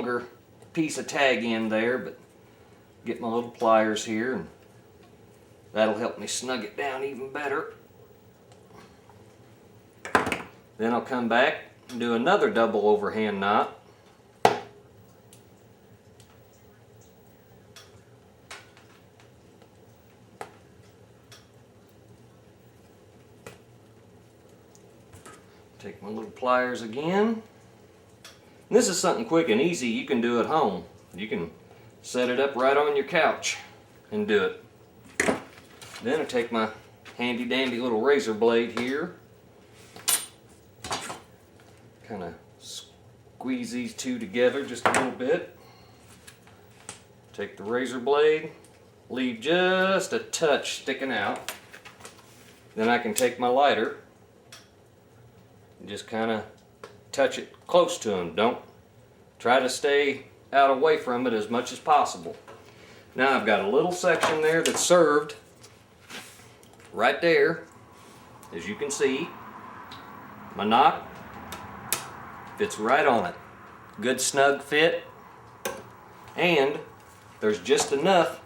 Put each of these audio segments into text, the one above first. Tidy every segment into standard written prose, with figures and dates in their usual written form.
longer piece of tag in there, but get my little pliers here and that'll help me snug it down even better. Then I'll come back and do another double overhand knot. Take my little pliers again. And this is something quick and easy you can do at home. You can set it up right on your couch and do it. Then I take my handy dandy little razor blade here. Kind of squeeze these two together just a little bit. Take the razor blade, leave just a touch sticking out. Then I can take my lighter and just kind of touch it close to them. Don't try to stay out away from it as much as possible. Now I've got a little section there that's served right there. As you can see, my knock fits right on it. Good snug fit, and there's just enough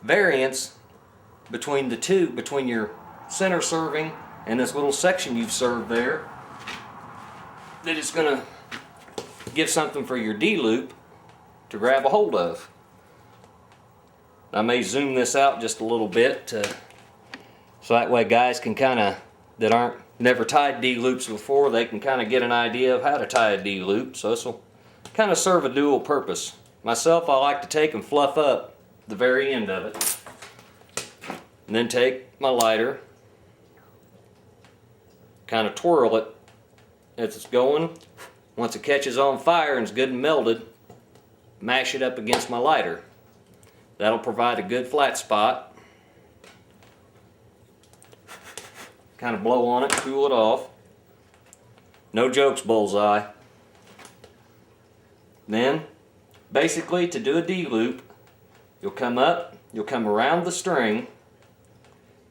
variance between the two, between your center serving and this little section you've served there, that it's going to give something for your D-loop to grab a hold of. I may zoom this out just a little bit so that way guys can kind of, that aren't never tied D-loops before, they can kind of get an idea of how to tie a D-loop. So this will kind of serve a dual purpose. Myself, I like to take and fluff up the very end of it. And then take my lighter, kind of twirl it as it's going. Once it catches on fire and is good and melted, mash it up against my lighter. That'll provide a good flat spot. Kind of blow on it, cool it off. No jokes, bullseye. Then, basically, to do a D-loop, you'll come up, you'll come around the string,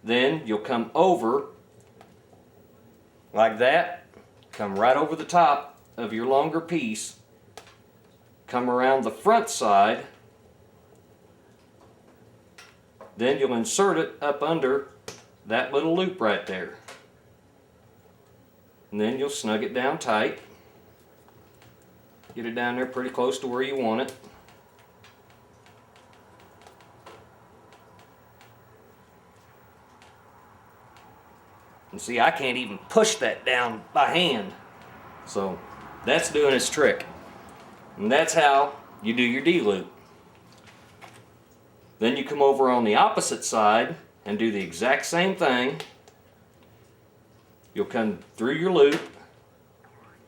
then you'll come over like that, come right over the top of your longer piece, come around the front side, then you'll insert it up under that little loop right there. And then you'll snug it down tight. Get it down there pretty close to where you want it. And see, I can't even push that down by hand. So that's doing its trick. And that's how you do your D-loop. Then you come over on the opposite side and do the exact same thing. You'll come through your loop,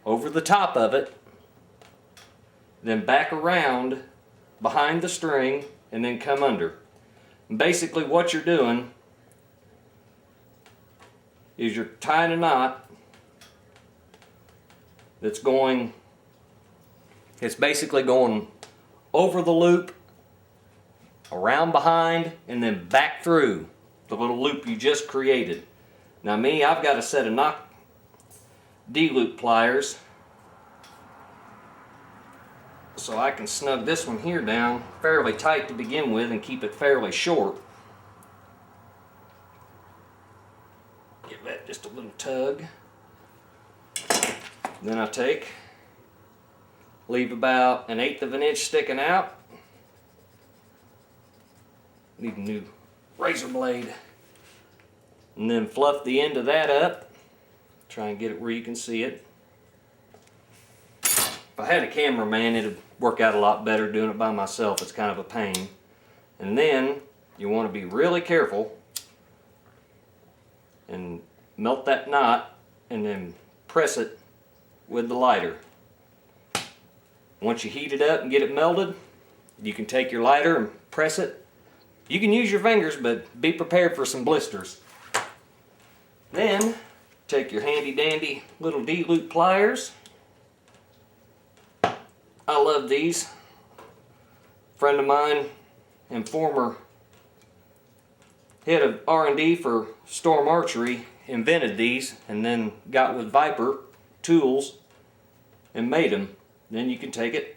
over the top of it, then back around behind the string, and then come under. And basically what you're doing is you're tying a knot that's going, it's basically going over the loop, around behind, and then back through the little loop you just created. Now me, I've got a set of knock D-loop pliers, so I can snug this one here down fairly tight to begin with and keep it fairly short. Give that just a little tug. Then I leave about 1/8 of an inch sticking out. Need a new razor blade. And then fluff the end of that up. Try and get it where you can see it. If I had a cameraman, it'd work out a lot better. Doing it by myself, it's kind of a pain. And then you want to be really careful and melt that knot and then press it with the lighter. Once you heat it up and get it melted, you can take your lighter and press it. You can use your fingers, but be prepared for some blisters. Then take your handy dandy little D-loop pliers. I love these. A friend of mine and former head of R&D for Storm Archery invented these, and then got with Viper tools and made them. Then you can take it,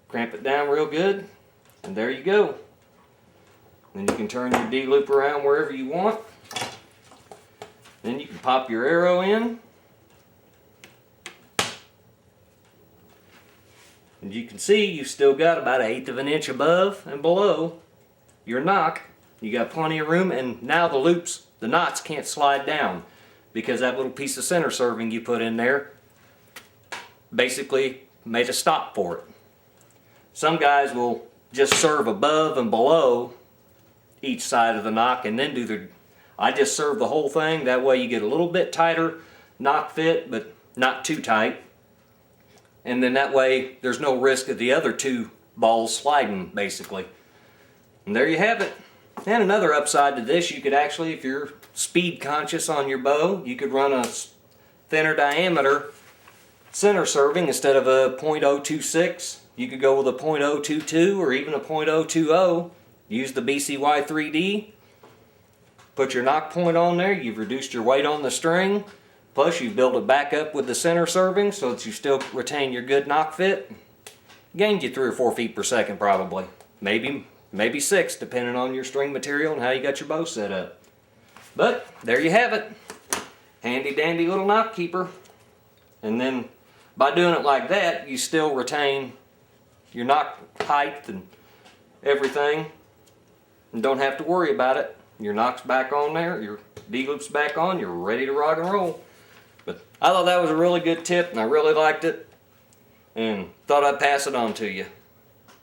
cramp it down real good, and there you go. Then you can turn your D-loop around wherever you want. Then you can pop your arrow in. And you can see you've still got about 1/8 of an inch above and below your knock. You got plenty of room, and now the knots can't slide down because that little piece of center serving you put in there basically made a stop for it. Some guys will just serve above and below each side of the knock and then I just serve the whole thing. That way you get a little bit tighter knock fit, but not too tight. And then that way there's no risk of the other two balls sliding basically. And there you have it. And another upside to this, you could actually, if you're speed conscious on your bow, you could run a thinner diameter center serving instead of a .026. You could go with a .022 or even a .020. Use the BCY 3D. Put your knock point on there. You've reduced your weight on the string. Plus you build it back up with the center serving so that you still retain your good knock fit. Gained you 3 or 4 feet per second probably. Maybe 6 depending on your string material and how you got your bow set up. But there you have it. Handy dandy little knock keeper. And then by doing it like that, you still retain your knock height and everything and don't have to worry about it. Your knock's back on there, your D-loop's back on, you're ready to rock and roll. But I thought that was a really good tip and I really liked it and thought I'd pass it on to you.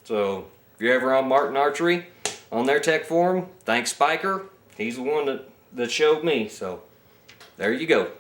So if you're ever on Martin Archery on their tech forum, thanks Spiker. He's the one that showed me. So there you go.